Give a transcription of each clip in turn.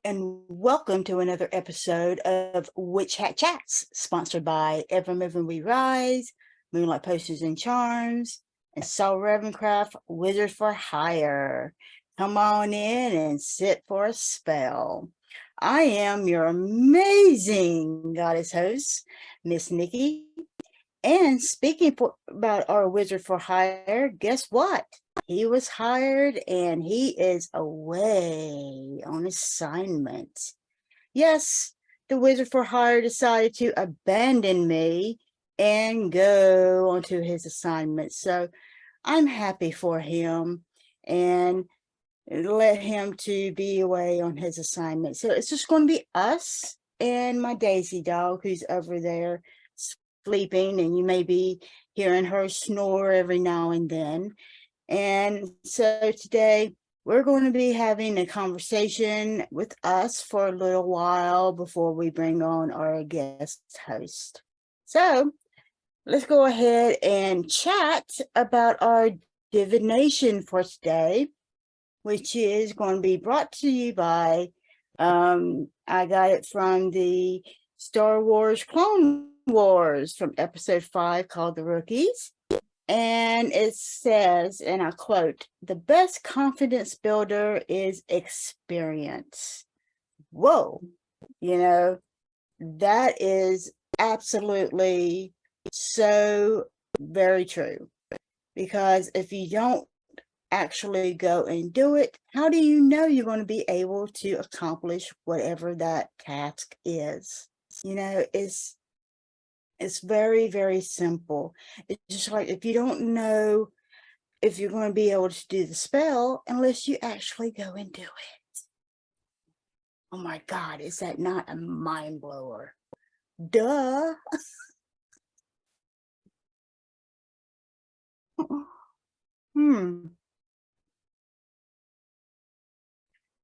And welcome to another episode of Witch Hat Chats, sponsored by Evermoving We Rise, Moonlight Potions and Charms, and Saul Ravencraft, Wizards for Hire. Come on in and sit for a spell. I am your amazing goddess host, Miss Nikki. And speaking about our Wizard for Hire, guess what? He was hired and he is away on assignment. Yes, the Wizard for Hire decided to abandon me and go onto his assignment. So I'm happy for him and let him to be away on his assignment. So it's just going to be us and my Daisy dog who's over there sleeping, and you may be hearing her snore every now and then. And so today we're going to be having a conversation with us for a little while before we bring on our guest host. So let's go ahead and chat about our divination for today, which is going to be brought to you by, I got it from the Star Wars Clone Wars from episode 5 called The Rookies. And it says, and I quote, "The best confidence builder is experience." Whoa, you know, that is absolutely so very true. Because if you don't actually go and do it, how do you know you're going to be able to accomplish whatever that task is? You know, it's very, very simple. It's just like if you don't know if you're going to be able to do the spell unless you actually go and do it. Oh my God, is that not a mind blower? Duh.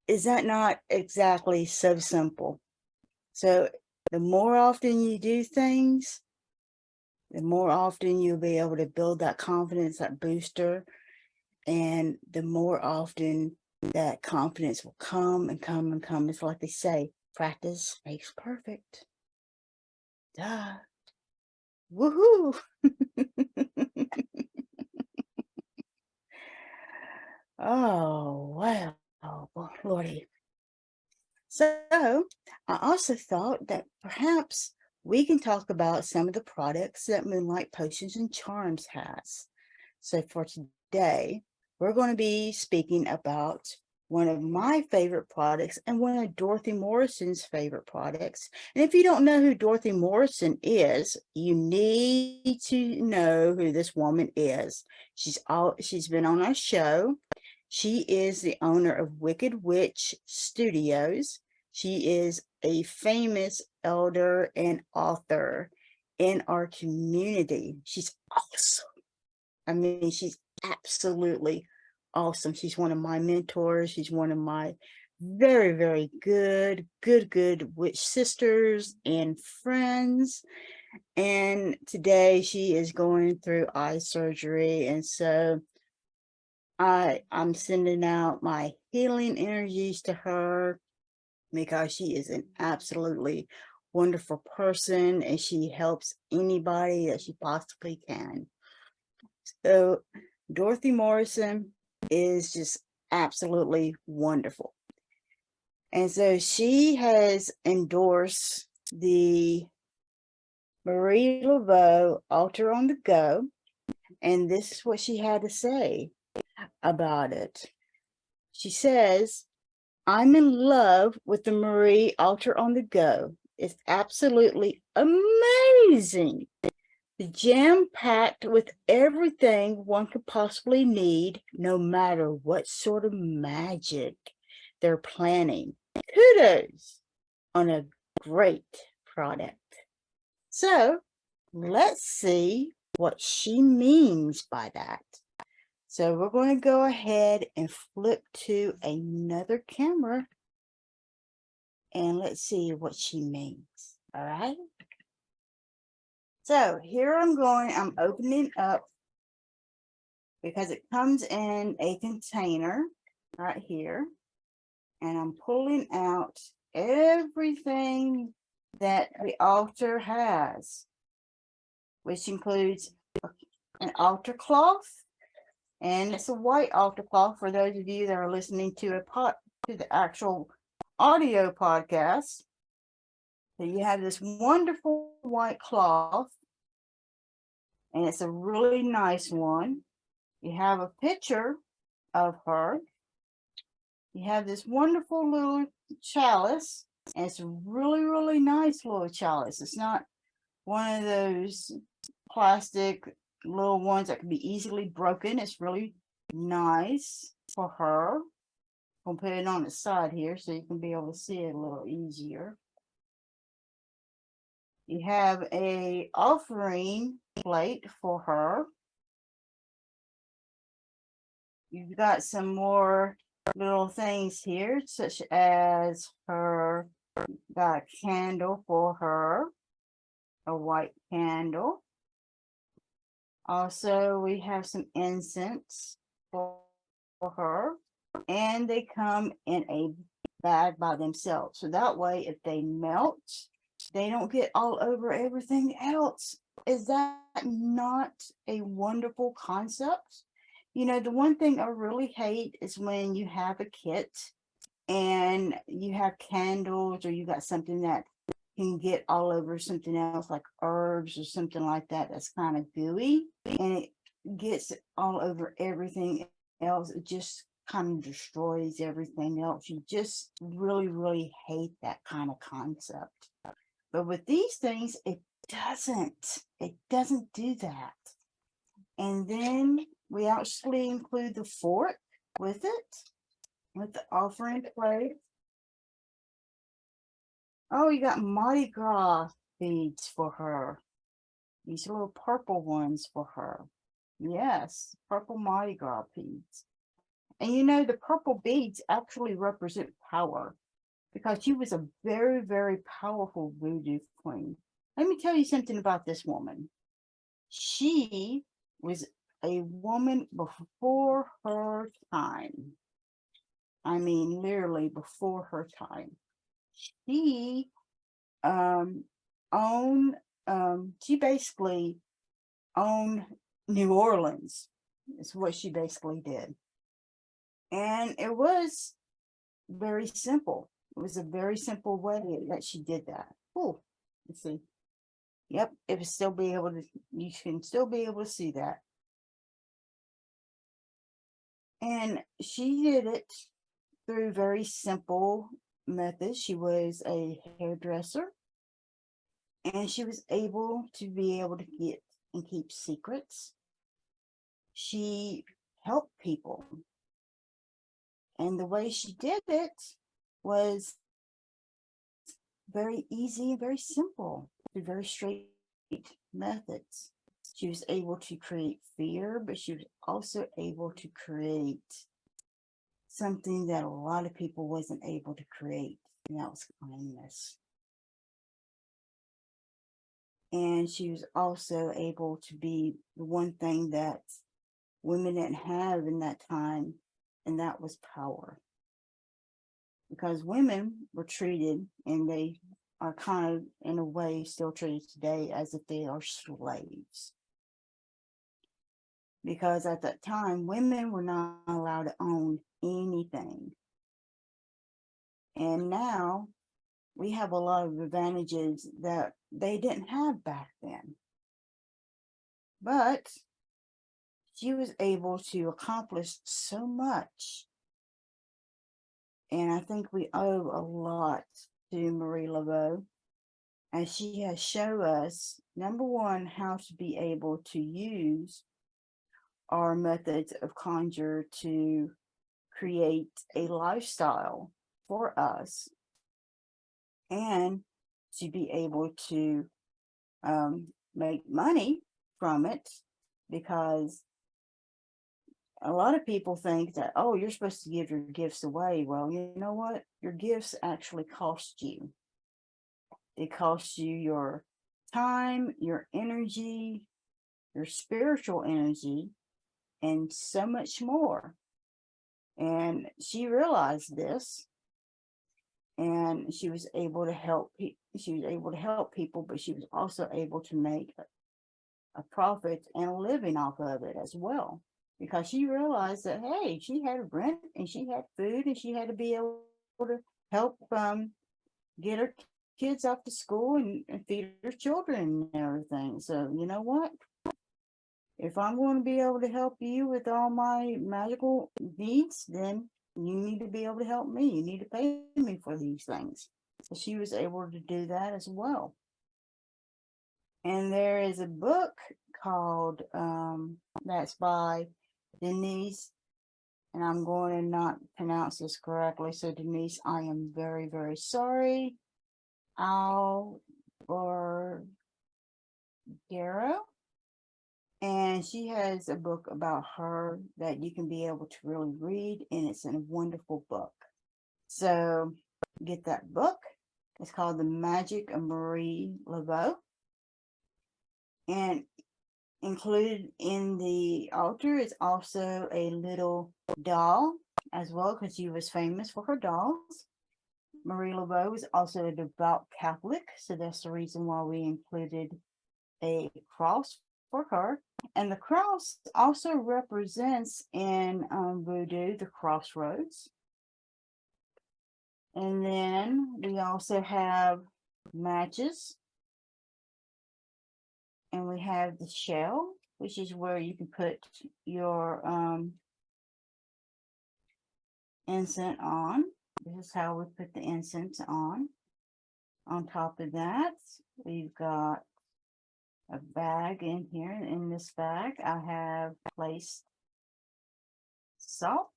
Is that not exactly so simple? So the more often you do things, the more often you'll be able to build that confidence, that booster, and the more often that confidence will come and come and come. It's like they say, practice makes perfect. Duh. Woohoo! Oh, wow. Oh, Lordy. So I also thought that perhaps we can talk about some of the products that Moonlight Potions and Charms has. So for today, we're going to be speaking about one of my favorite products and one of Dorothy Morrison's favorite products. And if you don't know who Dorothy Morrison is, you need to know who this woman is. She's been on our show. She is the owner of Wicked Witch Studios. She is a famous elder and author in our community. She's awesome. I mean, she's absolutely awesome. She's one of my mentors. She's one of my very, very good witch sisters and friends. And today she is going through eye surgery. And so I'm sending out my healing energies to her because she is an absolutely wonderful person and she helps anybody that she possibly can. So Dorothy Morrison is just absolutely wonderful. And so she has endorsed the Marie Laveau Altar on the Go. And this is what she had to say about it. She says, I'm in love with the Marie Altar on the Go. It's absolutely amazing. Jam-packed with everything one could possibly need, no matter what sort of magic they're planning. Kudos on a great product. So let's see what she means by that. So we're going to go ahead and flip to another camera and let's see what she means. All right. So here I'm opening up because it comes in a container right here. And I'm pulling out everything that the altar has, which includes an altar cloth. And it's a white altar cloth for those of you that are listening to the actual audio podcast. So you have this wonderful white cloth, and it's a really nice one. You have a picture of her. You have this wonderful little chalice, and it's a really, really nice little chalice. It's not one of those plastic little ones that can be easily broken. It's really nice for her. I'll put it on the side here so you can be able to see it a little easier. You have a offering plate for her. You've got some more little things here, such as got a candle for her, a white candle. Also, we have some incense for her, and they come in a bag by themselves. So that way, if they melt, they don't get all over everything else. Is that not a wonderful concept? You know, the one thing I really hate is when you have a kit and you have candles or you got something that can get all over something else like herbs or something like that that's kind of gooey, and it gets all over everything else. It just kind of destroys everything else. You just really, really hate that kind of concept. But with these things, it doesn't do that. And then we actually include the fork with it, with the offering plate. Oh, you got Mardi Gras beads for her. These little purple ones for her. Yes, purple Mardi Gras beads. And you know, the purple beads actually represent power because she was a very, very powerful voodoo queen. Let me tell you something about this woman. She was a woman before her time. I mean, literally before her time. She she basically owned New Orleans. Is what she basically did. And it was very simple. It was a very simple way that she did that. Oh, let's see. Yep, it was still be able to, you can still be able to see that. And she did it through very simple methods. She was a hairdresser, and she was able to be able to get and keep secrets. She helped people. And the way she did it was very easy and very simple, very straight methods. She was able to create fear, but she was also able to create something that a lot of people wasn't able to create, and that was kindness. And she was also able to be the one thing that women didn't have in that time, and that was power. Because women were treated, and they are kind of, in a way, still treated today as if they are slaves. Because at that time, women were not allowed to own anything. And now we have a lot of advantages that they didn't have back then. But she was able to accomplish so much And I think we owe a lot to Marie Laveau, and she has shown us, number one, how to be able to use our methods of conjure to create a lifestyle for us, and to be able to make money from it, because a lot of people think that, oh, you're supposed to give your gifts away. Well, you know what? Your gifts actually cost you. It costs you your time, your energy, your spiritual energy, and so much more. And she realized this, and she was able to help. She was able to help people, but she was also able to make a profit and a living off of it as well, because she realized that, hey, she had rent and she had food, and she had to be able to help get her kids off to school and feed her children and everything. So you know what? If I'm going to be able to help you with all my magical needs, then you need to be able to help me. You need to pay me for these things. So she was able to do that as well. And there is a book called, that's by Denise, and I'm going to not pronounce this correctly. So Denise, I am very, very sorry. Alborgero. And she has a book about her that you can be able to really read, and it's a wonderful book. So get that book. It's called The Magic of Marie Laveau. And included in the altar is also a little doll as well, because she was famous for her dolls. Marie Laveau was also a devout Catholic, so that's the reason why we included a cross for her. And the cross also represents in Voodoo the crossroads. And then we also have matches, and we have the shell, which is where you can put your incense on. This is how we put the incense on. On top of that, we've got a bag in here. In this bag, I have placed salt.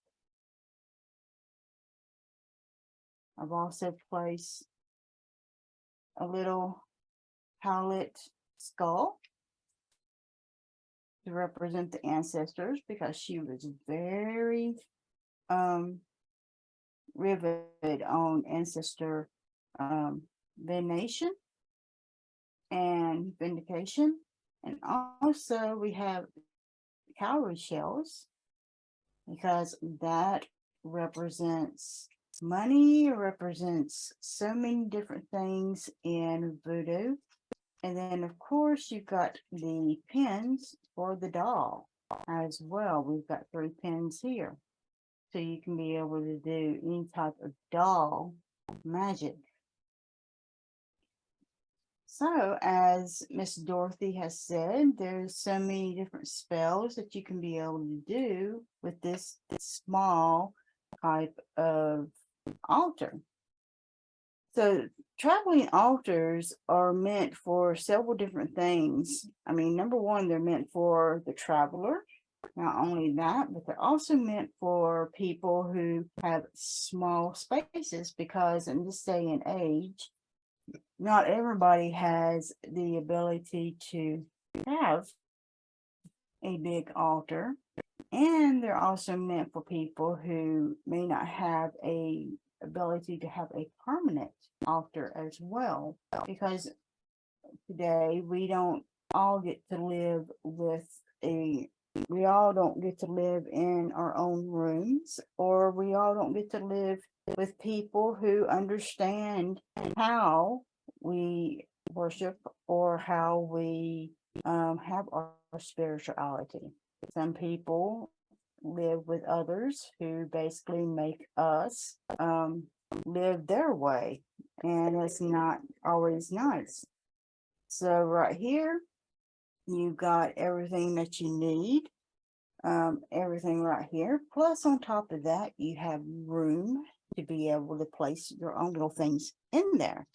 I've also placed a little palette skull to represent the ancestors, because she was very riveted on ancestor veneration and vindication. And also we have cowrie shells, because that represents money, represents so many different things in Voodoo. And then of course you've got the pins for the doll as well. We've got 3 pins here, so you can be able to do any type of doll magic. So, as Miss Dorothy has said, there's so many different spells that you can be able to do with this small type of altar. So, traveling altars are meant for several different things. I mean, number one, they're meant for the traveler. Not only that, but they're also meant for people who have small spaces, because in this day and age, not everybody has the ability to have a big altar. And they're also meant for people who may not have a ability to have a permanent altar as well, because today we don't all get to live we all don't get to live in our own rooms, or we all don't get to live with people who understand how we worship or how we have our spirituality. Some people live with others who basically make us live their way, and it's not always nice. So right here, you've got everything that you need. everything right here. Plus, on top of that, you have room to be able to place your own little things in there.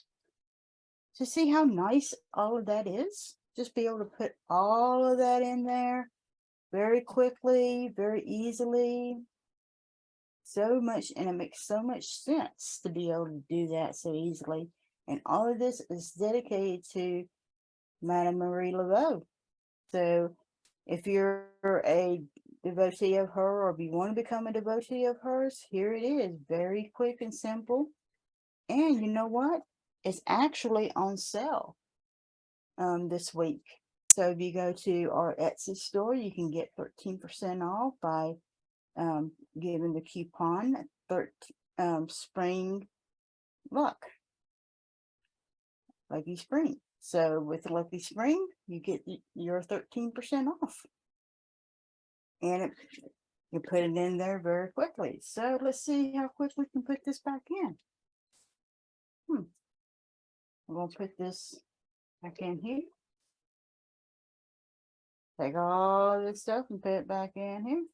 So see how nice all of that is? Just be able to put all of that in there very quickly, very easily. So much, and it makes so much sense to be able to do that so easily. And all of this is dedicated to Madame Marie Laveau. So if you're a devotee of her, or if you want to become a devotee of hers, here it is. Very quick and simple. And you know what? It's actually on sale this week. So if you go to our Etsy store, you can get 13% off by giving the coupon Spring Luck. Lucky Spring. So with Lucky Spring, you get your 13% off. And you put it in there very quickly. So let's see how quick we can put this back in. I'm going to put this back in here. Take all this stuff and put it back in here.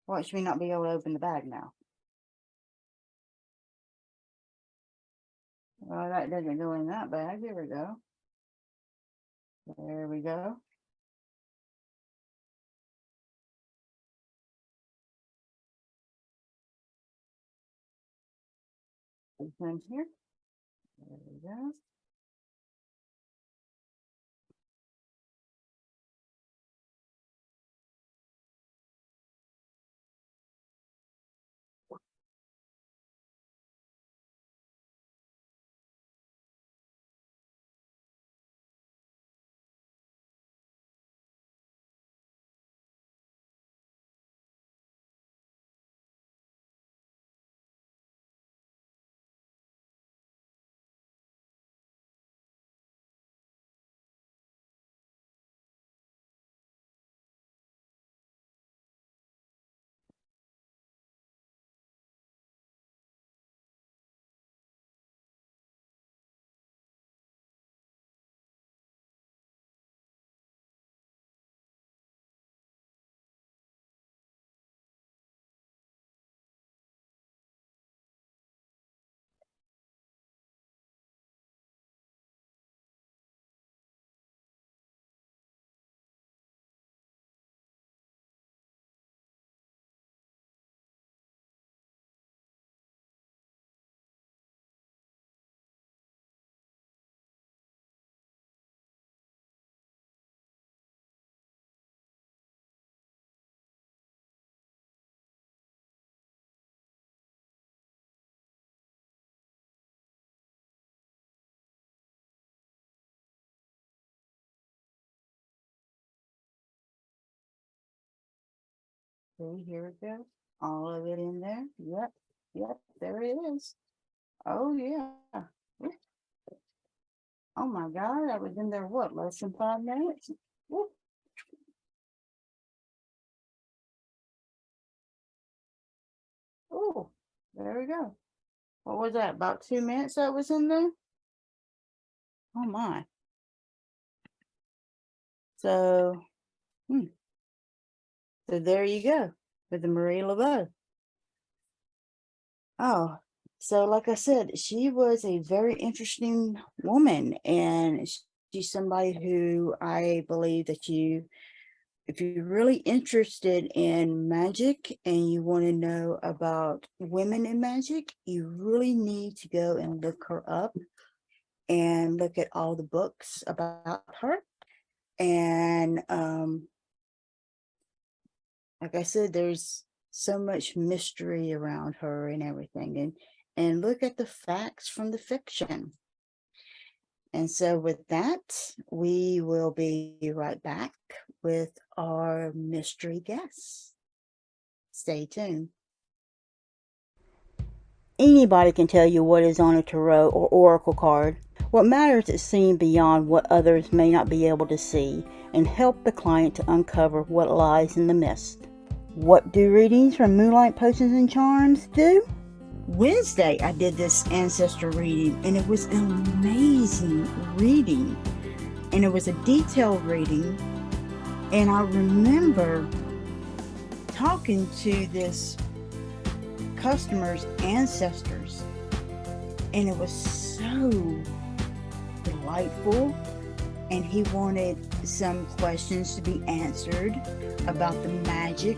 Watch me not be able to open the bag now. Well, that doesn't go in that bag. There we go. There we go. This in here. There we go. See, here it goes. All of it in there. Yep, there it is. Oh, yeah. Oh my God, I was in there, what, less than 5 minutes? Whoop. Oh, there we go. What was that, about 2 minutes that was in there? Oh my. So, so there you go with the Marie Laveau. Oh, so like I said, she was a very interesting woman, and she's somebody who I believe that if you're really interested in magic and you want to know about women in magic, you really need to go and look her up and look at all the books about her. And like I said, there's so much mystery around her and everything, and look at the facts from the fiction. And so with that, we will be right back with our mystery guests. Stay tuned. Anybody can tell you what is on a tarot or oracle card. What matters is seeing beyond what others may not be able to see and help the client to uncover what lies in the mist. What do readings from Moonlight Potions and Charms do? Wednesday, I did this ancestor reading, and it was an amazing reading. And it was a detailed reading And I remember talking to this customer's ancestors, and it was so delightful. And he wanted some questions to be answered about the magic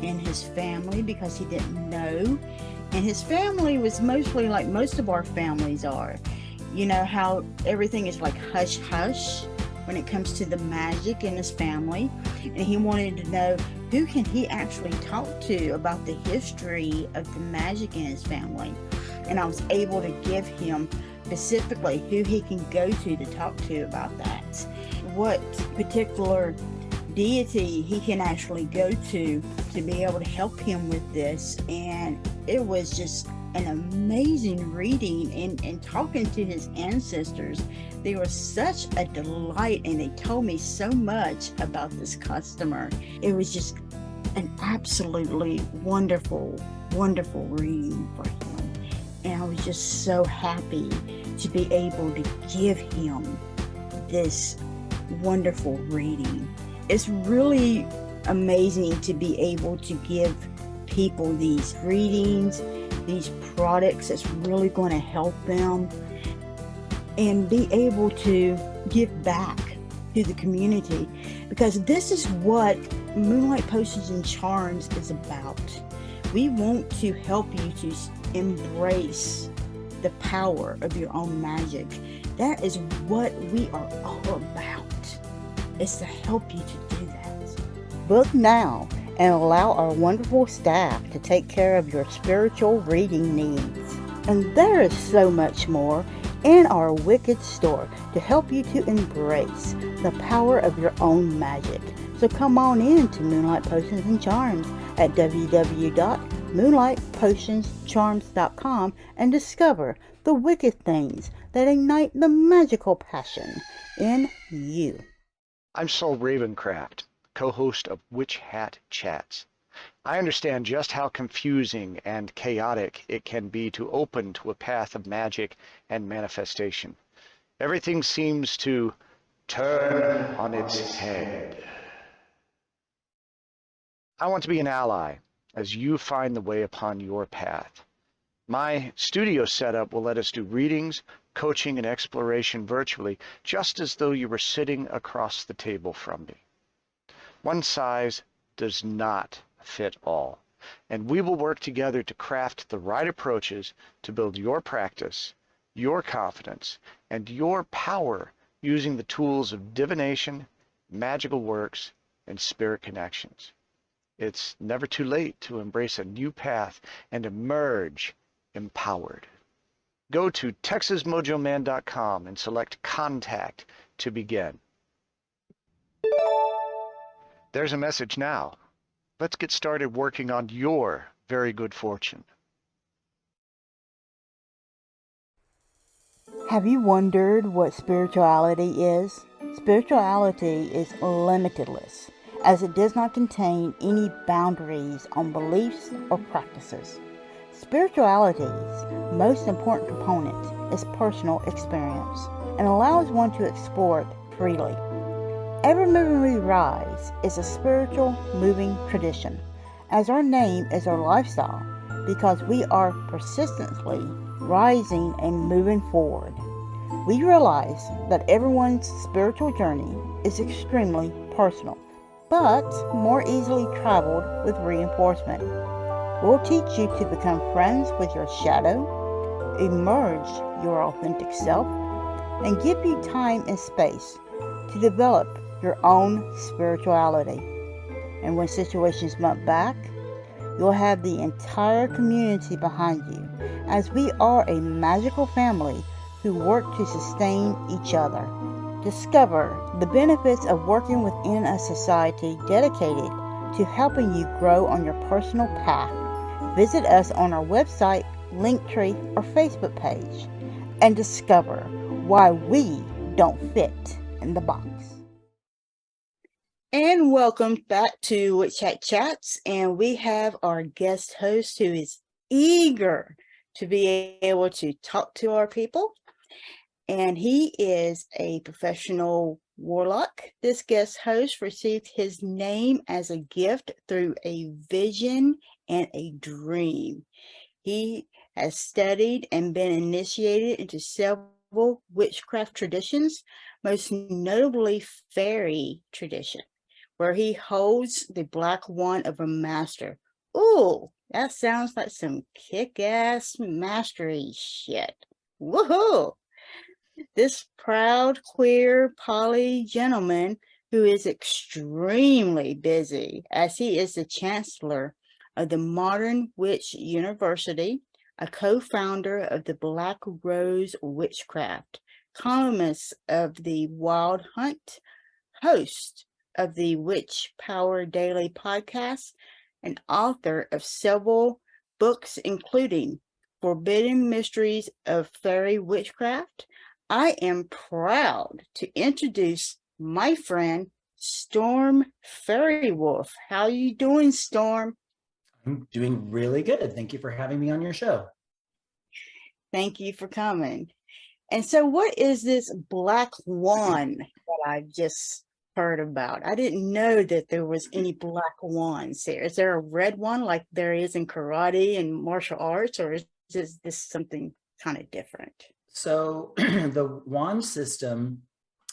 in his family because he didn't know. And his family was mostly like most of our families are. You know how everything is like hush hush when it comes to the magic in his family. And he wanted to know who can he actually talk to about the history of the magic in his family. And I was able to give him specifically who he can go to talk to about that, what particular deity he can actually go to be able to help him with this. And it was just an amazing reading, and talking to his ancestors, they were such a delight, and they told me so much about this customer. It was just an absolutely wonderful reading for him. And I was just so happy to be able to give him this wonderful reading. It's really amazing to be able to give people these readings, these products that's really going to help them, and be able to give back to the community, because this is what Moonlight Potions and Charms is about. We want to help you to embrace the power of your own magic. That is what we are all about. It's to help you to do that. Book now and allow our wonderful staff to take care of your spiritual reading needs. And there is so much more in our Wicked store to help you to embrace the power of your own magic. So come on in to Moonlight Potions and Charms at www.moonlightpotionscharms.com and discover the wicked things that ignite the magical passion in you. I'm Saul Ravencraft, co-host of Witch Hat Chats. I understand just how confusing and chaotic it can be to open to a path of magic and manifestation. Everything seems to turn on its head. I want to be an ally as you find the way upon your path. My studio setup will let us do readings, coaching, and exploration virtually, just as though you were sitting across the table from me. One size does not fit all, and we will work together to craft the right approaches to build your practice, your confidence, and your power using the tools of divination, magical works, and spirit connections. It's never too late to embrace a new path and emerge empowered. Go to TexasMojoMan.com and select Contact to begin. There's a message now. Let's get started working on your very good fortune. Have you wondered what spirituality is? Spirituality is limitless, as it does not contain any boundaries on beliefs or practices. Spirituality's most important component is personal experience and allows one to explore it freely. Evermoving We Rise is a spiritual moving tradition, as our name is our lifestyle, because we are persistently rising and moving forward. We realize that everyone's spiritual journey is extremely personal, but more easily traveled with reinforcement. We'll teach you to become friends with your shadow, emerge your authentic self, and give you time and space to develop your own spirituality. And when situations bump back, you'll have the entire community behind you, as we are a magical family who work to sustain each other. Discover the benefits of working within a society dedicated to helping you grow on your personal path. Visit us on our website, Linktree, or Facebook page and discover why we don't fit in the box. And welcome back to Witch Hat Chats, and we have our guest host who is eager to be able to talk to our people. And he is a professional warlock. This guest host received his name as a gift through a vision and a dream. He has studied and been initiated into several witchcraft traditions, most notably fairy tradition, where he holds the black wand of a master. Ooh, that sounds like some kick-ass mastery shit. Woohoo! This proud, queer, poly gentleman who is extremely busy, as he is the chancellor of the Modern Witch University, a co-founder of the Black Rose Witchcraft, columnist of the Wild Hunt, host of the Witch Power Daily podcast, and author of several books, including Forbidden Mysteries of Fairy Witchcraft. I am proud to introduce my friend, Storm Faerywolf. How you doing, Storm? I'm doing really good. Thank you for having me on your show. Thank you for coming. And so what is this black wand that I've just heard about? I didn't know that there was any black wands there. Is there a red one like there is in karate and martial arts, or is this something kind of different? So the wand system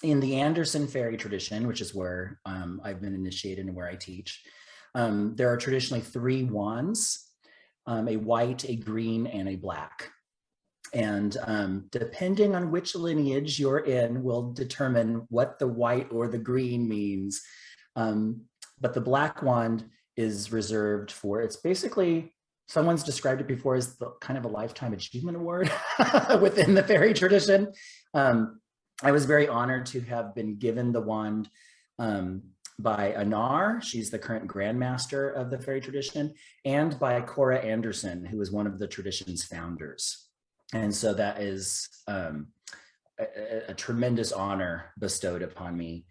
in the Anderson fairy tradition, which is where I've been initiated and where I teach, there are traditionally 3 wands, a white, a green, and a black. And depending on which lineage you're in will determine what the white or the green means. But the black wand is reserved for, it's basically, someone's described it before as the kind of a lifetime achievement award within the fairy tradition. I was very honored to have been given the wand by Anar, she's the current grandmaster of the fairy tradition, and by Cora Anderson, who is one of the tradition's founders. And so that is a tremendous honor bestowed upon me.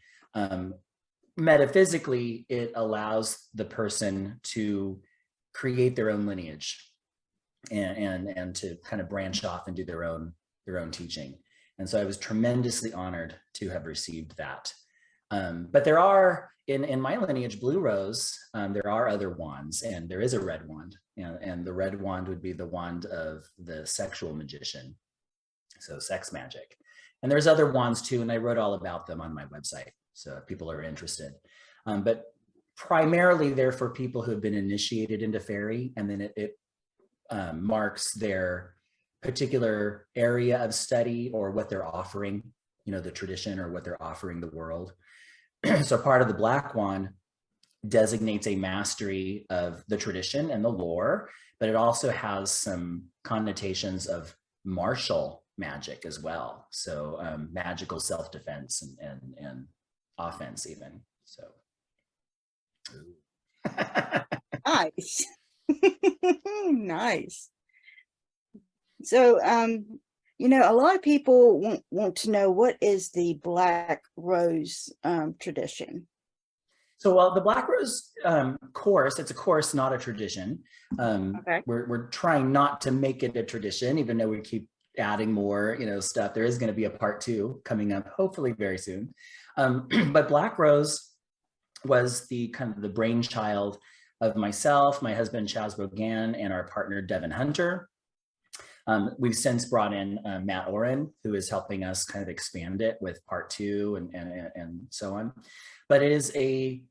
Metaphysically, it allows the person to create their own lineage and to kind of branch off and do their own teaching. And so I was tremendously honored to have received that. But there are, in my lineage, Blue Rose, there are other wands, and there is a red wand. And the red wand would be the wand of the sexual magician, so sex magic. And there's other wands too, and I wrote all about them on my website, so if people are interested. But primarily they're for people who have been initiated into fairy, and then it marks their particular area of study or what they're offering, the tradition or what they're offering the world. So part of the black wand designates a mastery of the tradition and the lore, but it also has some connotations of martial magic as well. So magical self-defense and offense even, so. Nice. Nice. So, a lot of people want to know, what is the Black Rose tradition? So, well, the Black Rose course, it's a course, not a tradition. Okay. We're trying not to make it a tradition, even though we keep adding more, stuff. There is going to be a part 2 coming up, hopefully very soon. But Black Rose was the kind of the brainchild of myself, my husband Chaz Bogan, and our partner Devin Hunter. We've since brought in Matt Oren, who is helping us kind of expand it with part 2 and so on. But it is a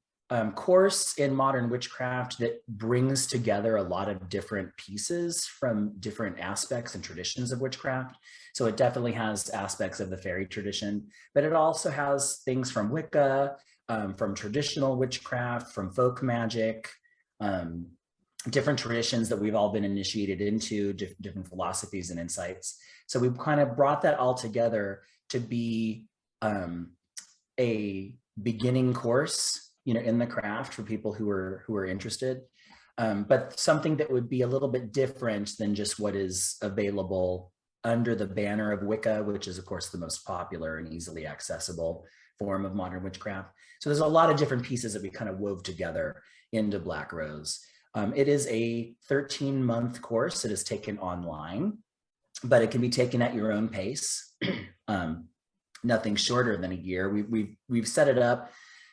course in modern witchcraft that brings together a lot of different pieces from different aspects and traditions of witchcraft. So it definitely has aspects of the fairy tradition, but it also has things from Wicca, from traditional witchcraft, from folk magic, different traditions that we've all been initiated into, different philosophies and insights. So we've kind of brought that all together to be a beginning course, in the craft for people who are interested, but something that would be a little bit different than just what is available under the banner of Wicca, which is of course the most popular and easily accessible form of modern witchcraft. So there's a lot of different pieces that we kind of wove together into Black Rose. It is a 13-month course that is taken online, but it can be taken at your own pace. nothing shorter than a year. We've set it up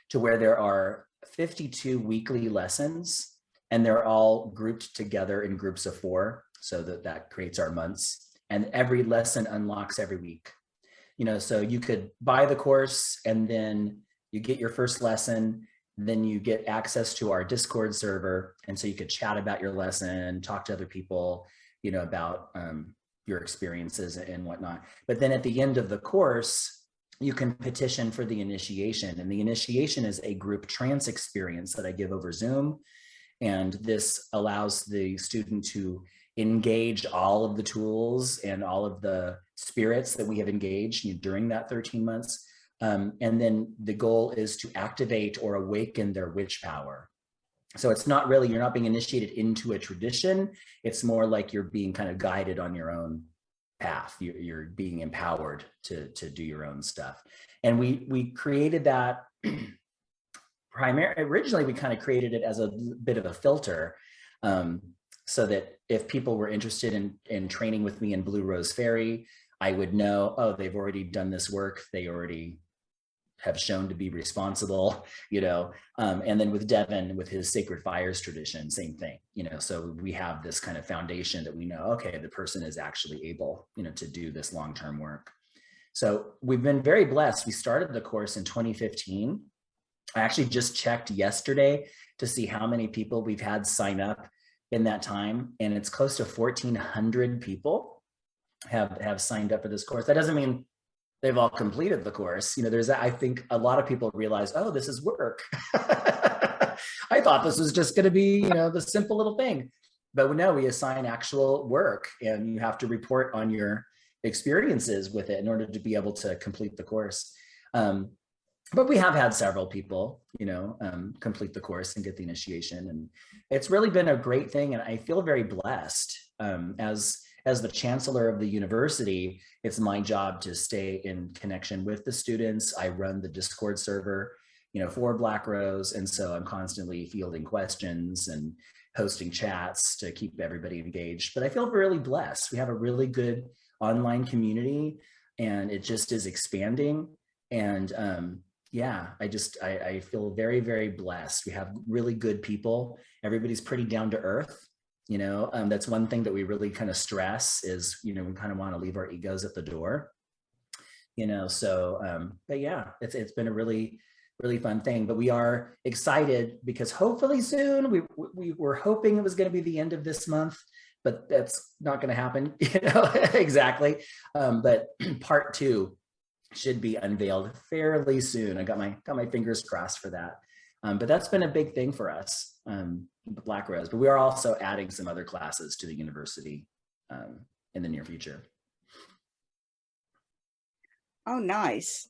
to where there are 52 weekly lessons, and they're all grouped together in groups of 4, so that creates our months. And every lesson unlocks every week. So you could buy the course and then you get your first lesson, then you get access to our Discord server. And so you could chat about your lesson, talk to other people, about your experiences and whatnot. But then at the end of the course, you can petition for the initiation. And the initiation is a group trance experience that I give over Zoom. And this allows the student to engage all of the tools and all of the spirits that we have engaged during that 13 months. And then the goal is to activate or awaken their witch power. So it's not really, you're not being initiated into a tradition. It's more like you're being kind of guided on your own path. You're being empowered to do your own stuff. And we created that originally we kind of created it as a bit of a filter, so that if people were interested in training with me in Blue Rose Fairy, I would know, oh, they've already done this work. They already have shown to be responsible, and then with Devin, with his Sacred Fires tradition, same thing, so we have this kind of foundation that we know, okay, the person is actually able, to do this long-term work. So we've been very blessed. We started the course in 2015. I actually just checked yesterday to see how many people we've had sign up in that time. And it's close to 1,400 people have signed up for this course. That doesn't mean they've all completed the course. I think a lot of people realize, oh, this is work. I thought this was just going to be, the simple little thing. But no, we assign actual work, and you have to report on your experiences with it in order to be able to complete the course. But we have had several people, complete the course and get the initiation. And it's really been a great thing. And I feel very blessed. As the chancellor of the university, it's my job to stay in connection with the students. I run the Discord server, for Black Rose. And so I'm constantly fielding questions and hosting chats to keep everybody engaged. But I feel really blessed. We have a really good online community, and it just is expanding. And I feel very, very blessed. We have really good people. Everybody's pretty down to earth. That's one thing that we really kind of stress is, we kind of want to leave our egos at the door, but yeah, it's been a really, really fun thing. But we are excited because hopefully soon, we were hoping it was going to be the end of this month, but that's not going to happen, exactly. But part 2 should be unveiled fairly soon. I got my fingers crossed for that. But that's been a big thing for us, Black Rose. But we are also adding some other classes to the university in the near future. Oh, nice.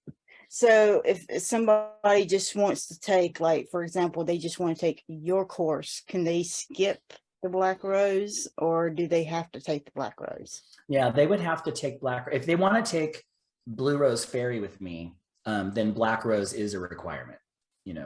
So if somebody just wants to take, like, for example, they just want to take your course, can they skip the Black Rose, or do they have to take the Black Rose? Yeah, they would have to take if they want to take Blue Rose Fairy with me, then Black Rose is a requirement,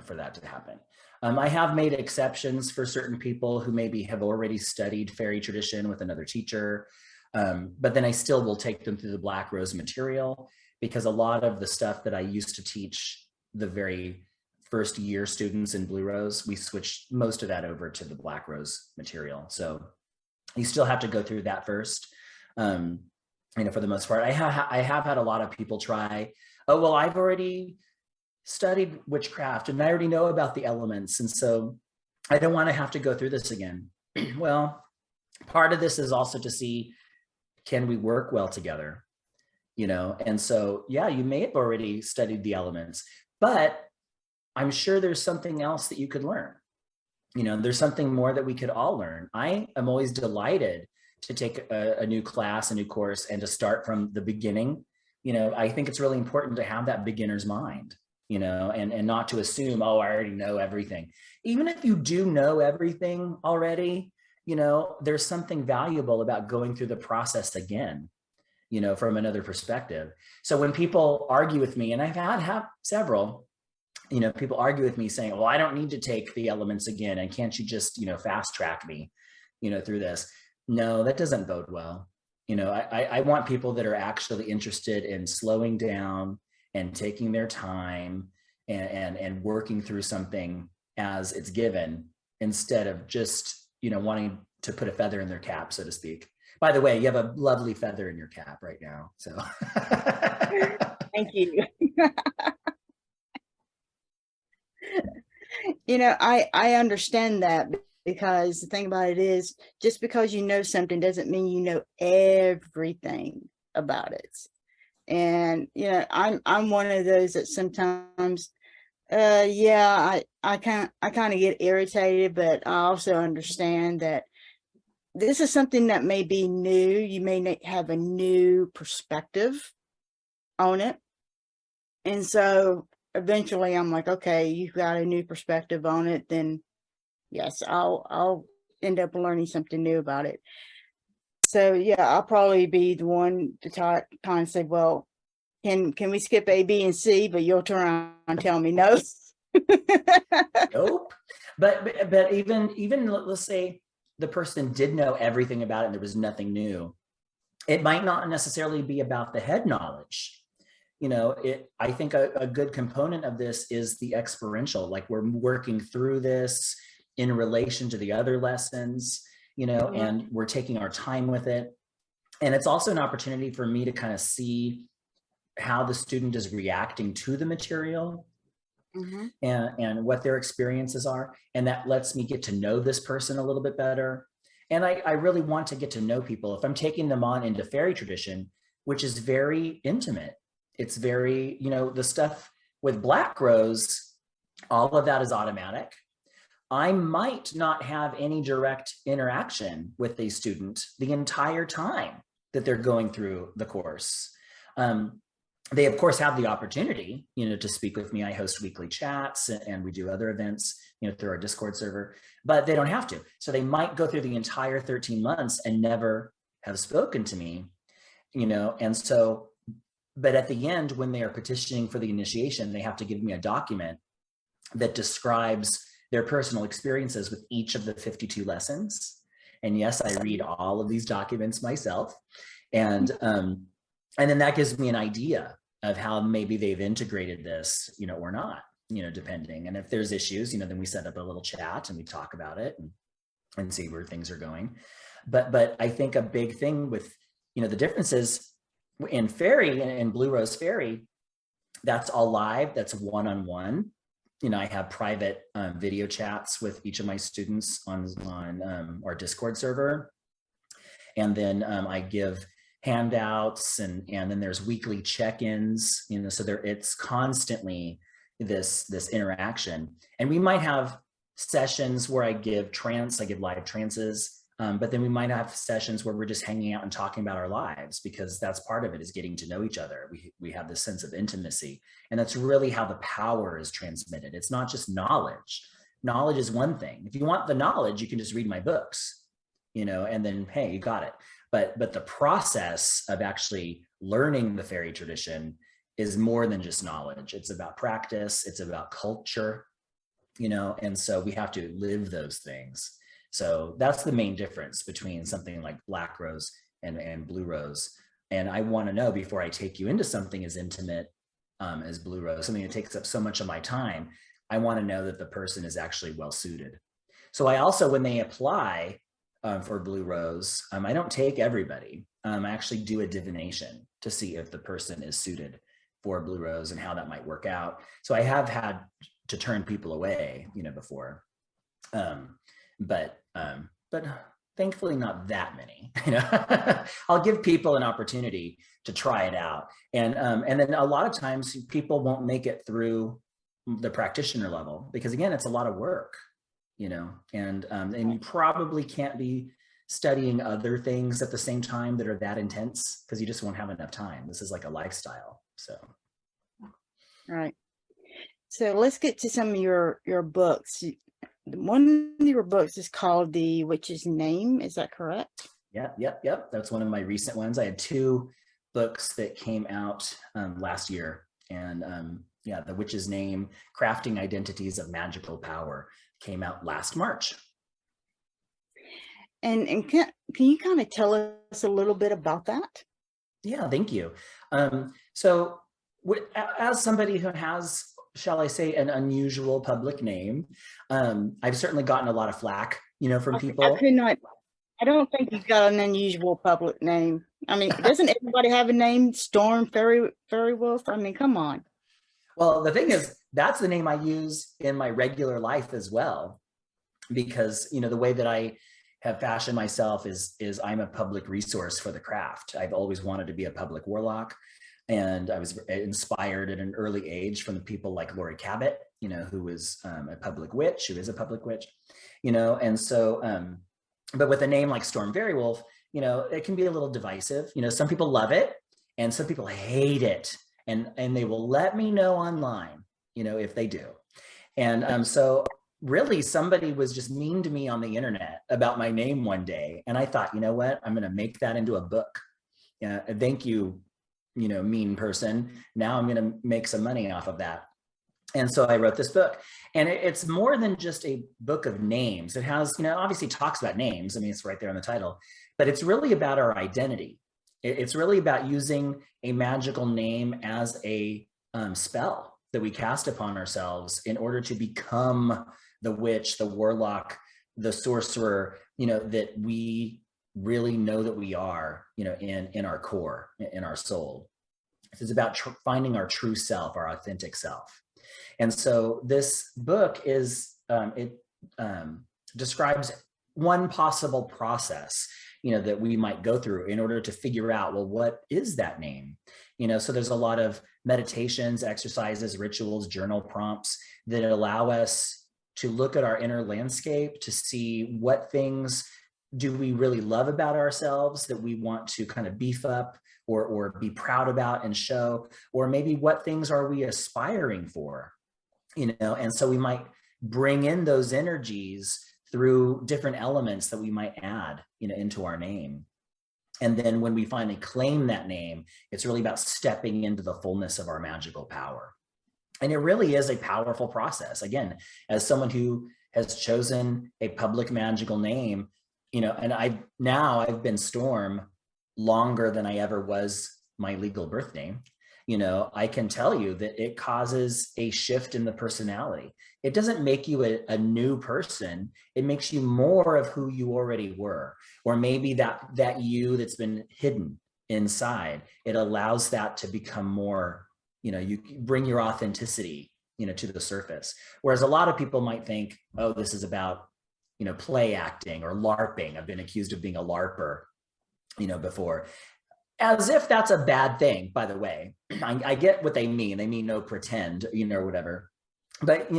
for that to happen. I have made exceptions for certain people who maybe have already studied fairy tradition with another teacher, but then I still will take them through the Black Rose material, because a lot of the stuff that I used to teach the very first year students in Blue Rose, we switched most of that over to the Black Rose material. So you still have to go through that first. For the most part, I have had a lot of people try, oh, well, I've already studied witchcraft and I already know about the elements, and so I don't want to have to go through this again. Well, part of this is also to see, can we work well together? And so, yeah, you may have already studied the elements, but I'm sure there's something else that you could learn. There's something more that we could all learn. I am always delighted to take a new class, a new course, and to start from the beginning. I think it's really important to have that beginner's mind, and not to assume, oh, I already know everything. Even if you do know everything already, there's something valuable about going through the process again, from another perspective. So when people argue with me, and I've had several, people argue with me saying, well, I don't need to take the elements again, and can't you just, fast track me, through this? No, that doesn't bode well. I want people that are actually interested in slowing down and taking their time and working through something as it's given, instead of just, wanting to put a feather in their cap, so to speak. By the way, you have a lovely feather in your cap right now. So Thank you. I understand that, because the thing about it is, just because you know something doesn't mean you know everything about it. And I'm one of those that sometimes I kind of get irritated, but I also understand that this is something that may be new. You may have a new perspective on it. And so eventually I'm like, okay, you've got a new perspective on it, then yes, I'll end up learning something new about it. So yeah, I'll probably be the one to kind of say, well, can we skip A, B, and C? But you'll turn around and tell me no. Nope. But even let's say the person did know everything about it and there was nothing new. It might not necessarily be about the head knowledge. I think a good component of this is the experiential, like we're working through this in relation to the other lessons, and we're taking our time with it. And it's also an opportunity for me to kind of see how the student is reacting to the material. And what their experiences are. And that lets me get to know this person a little bit better. And I really want to get to know people. If I'm taking them on into fairy tradition, which is very intimate, it's very, the stuff with Black Rose, all of that is automatic. I might not have any direct interaction with the student the entire time that they're going through the course. They, of course, have the opportunity, to speak with me. I host weekly chats and we do other events, through our Discord server, but they don't have to. So they might go through the entire 13 months and never have spoken to me, and so, but at the end, when they are petitioning for the initiation, they have to give me a document that describes their personal experiences with each of the 52 lessons. And yes, I read all of these documents myself. And then that gives me an idea of how maybe they've integrated this, or not, depending. And if there's issues, then we set up a little chat and we talk about it and see where things are going. But I think a big thing with, the differences in Fairy and Blue Rose Fairy, that's all live, that's one-on-one. I have private video chats with each of my students on our Discord server. And then I give handouts and then there's weekly check-ins, so it's constantly this interaction. And we might have sessions where I give live trances, but then we might have sessions where we're just hanging out and talking about our lives, because that's part of it, is getting to know each other. We have this sense of intimacy, and that's really how the power is transmitted. It's not just knowledge. Knowledge is one thing. If you want the knowledge, you can just read my books, and then, hey, you got it. But the process of actually learning the fairy tradition is more than just knowledge. It's about practice. It's about culture, and so we have to live those things. So that's the main difference between something like Black Rose and Blue Rose. And I want to know, before I take you into something as intimate as Blue Rose, something that takes up so much of my time, I want to know that the person is actually well suited. So I also, when they apply for Blue Rose, I don't take everybody. I actually do a divination to see if the person is suited for Blue Rose and how that might work out. So I have had to turn people away, before, but thankfully not that many. I'll give people an opportunity to try it out, and then a lot of times people won't make it through the practitioner level, because again, it's a lot of work. And you probably can't be studying other things at the same time that are that intense, because you just won't have enough time. This is like a lifestyle. So. All right. So let's get to some of your books. One of your books is called The Witch's Name. Is that correct? Yep. That's one of my recent ones. I had 2 books that came out last year, and The Witch's Name, Crafting Identities of Magical Power, came out last March. And can you kind of tell us a little bit about that? Yeah, thank you. So as somebody who has, shall I say, an unusual public name, I've certainly gotten a lot of flack, from people. I don't think you've got an unusual public name. I mean, doesn't everybody have a name? Storm Faerywolf? I mean, come on. Well, the thing is, that's the name I use in my regular life as well, because, the way that I have fashioned myself is I'm a public resource for the craft. I've always wanted to be a public warlock. And I was inspired at an early age from the people like Lori Cabot, who was a public witch, who is a public witch, and so, but with a name like Storm Faerywolf, it can be a little divisive. Some people love it and some people hate it. And they will let me know online, if they do. And so really somebody was just mean to me on the internet about my name one day. And I thought, you know what, I'm going to make that into a book. Thank you, mean person. Now I'm going to make some money off of that. And so I wrote this book, and it's more than just a book of names. It has, obviously talks about names. I mean, it's right there in the title, but it's really about our identity. It's really about using a magical name as a spell that we cast upon ourselves in order to become the witch, the warlock, the sorcerer, that we really know that we are, in our core, in our soul. It's about finding our true self, our authentic self. And so this book is, describes one possible process, that we might go through in order to figure out, well, what is that name? So there's a lot of meditations, exercises, rituals, journal prompts that allow us to look at our inner landscape to see what things do we really love about ourselves that we want to kind of beef up or be proud about and show, or maybe what things are we aspiring for, and so we might bring in those energies through different elements that we might add, into our name. And then when we finally claim that name, it's really about stepping into the fullness of our magical power. And it really is a powerful process. Again, as someone who has chosen a public magical name, and I've been Storm longer than I ever was my legal birth name. I can tell you that it causes a shift in the personality. It doesn't make you a new person. It makes you more of who you already were, or maybe that you that's been hidden inside. It allows that to become more, you bring your authenticity, to the surface. Whereas a lot of people might think, oh, this is about, play acting or LARPing. I've been accused of being a LARPer, before. As if that's a bad thing, by the way. I get what they mean. They mean no pretend, or whatever. But,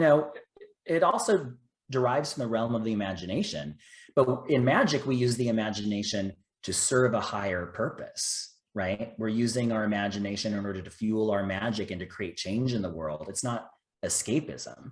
it also derives from the realm of the imagination. But in magic, we use the imagination to serve a higher purpose, right? We're using our imagination in order to fuel our magic and to create change in the world. It's not escapism.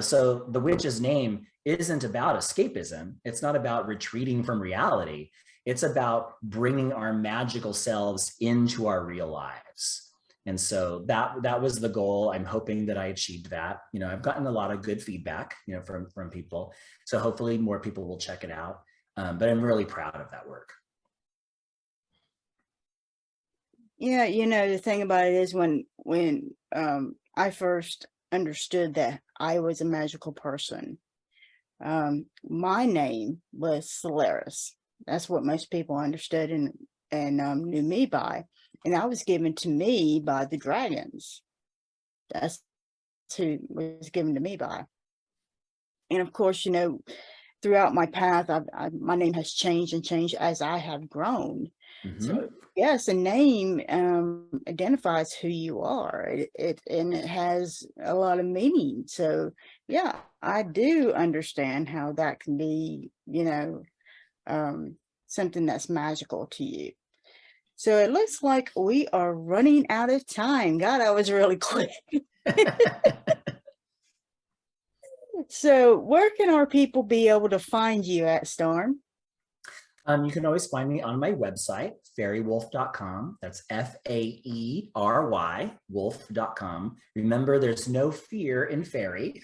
So the witch's name isn't about escapism. It's not about retreating from reality. It's about bringing our magical selves into our real lives. And so that was the goal. I'm hoping that I achieved that. I've gotten a lot of good feedback, from people. So hopefully more people will check it out. But I'm really proud of that work. Yeah, the thing about it is when I first understood that I was a magical person, my name was Solaris. That's what most people understood and knew me by. And I was given to me by the dragons. That's who was given to me by. And of course, throughout my path, my name has changed and changed as I have grown. Mm-hmm. So yes, a name identifies who you are. And it has a lot of meaning. So yeah, I do understand how that can be, something that's magical to you. So it looks like we are running out of time. God, that was really quick. So where can our people be able to find you at, Storm? You can always find me on my website, faerywolf.com. That's Faery, wolf.com. Remember, there's no fear in fairy.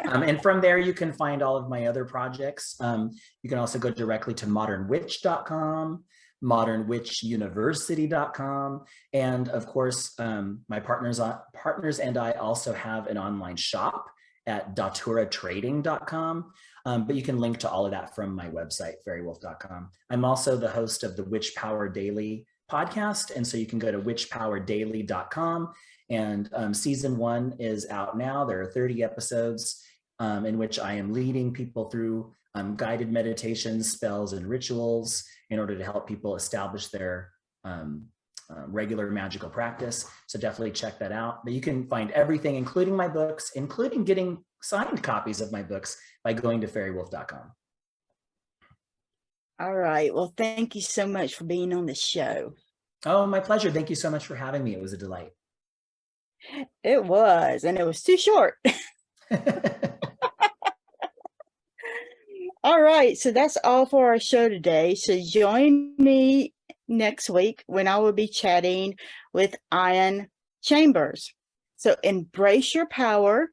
And from there, you can find all of my other projects. You can also go directly to modernwitch.com. modernwitchuniversity.com. And of course, my partners and I also have an online shop at daturatrading.com. But you can link to all of that from my website, faerywolf.com. I'm also the host of the Witch Power Daily podcast. And so you can go to witchpowerdaily.com. And season 1 is out now. There are 30 episodes in which I am leading people through guided meditations, spells, and rituals in order to help people establish their regular magical practice. So definitely check that out. But you can find everything, including my books, including getting signed copies of my books, by going to faerywolf.com. All right. Well, thank you so much for being on the show. Oh, my pleasure. Thank you so much for having me. It was a delight. It was, and it was too short. All right. So that's all for our show today. So join me next week when I will be chatting with Ian Chambers. So embrace your power,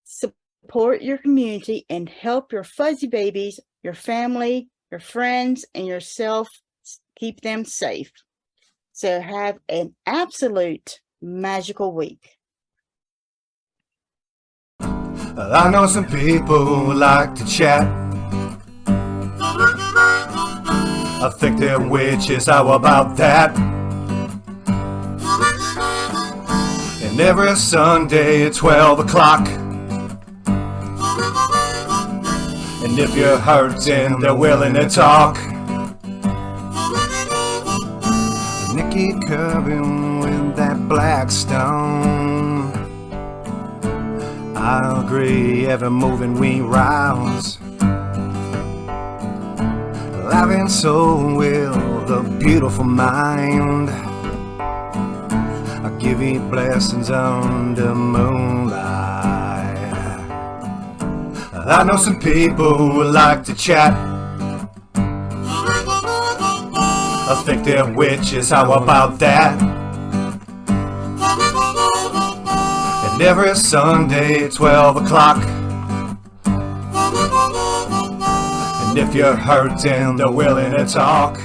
support your community, and help your fuzzy babies, your family, your friends, and yourself keep them safe. So have an absolute magical week. I know some people who like to chat. I think they're witches, how about that? And every Sunday at 12 o'clock. And if you're hurting, they're willing to talk. Nikki, Kirby with that black stone. I agree, Evermoving We Rise. Life and soul will the beautiful mind. I give you blessings under moonlight. I know some people who like to chat. I think they're witches, how about that? And every Sunday at 12 o'clock. And if you're hurting, they're willing to talk.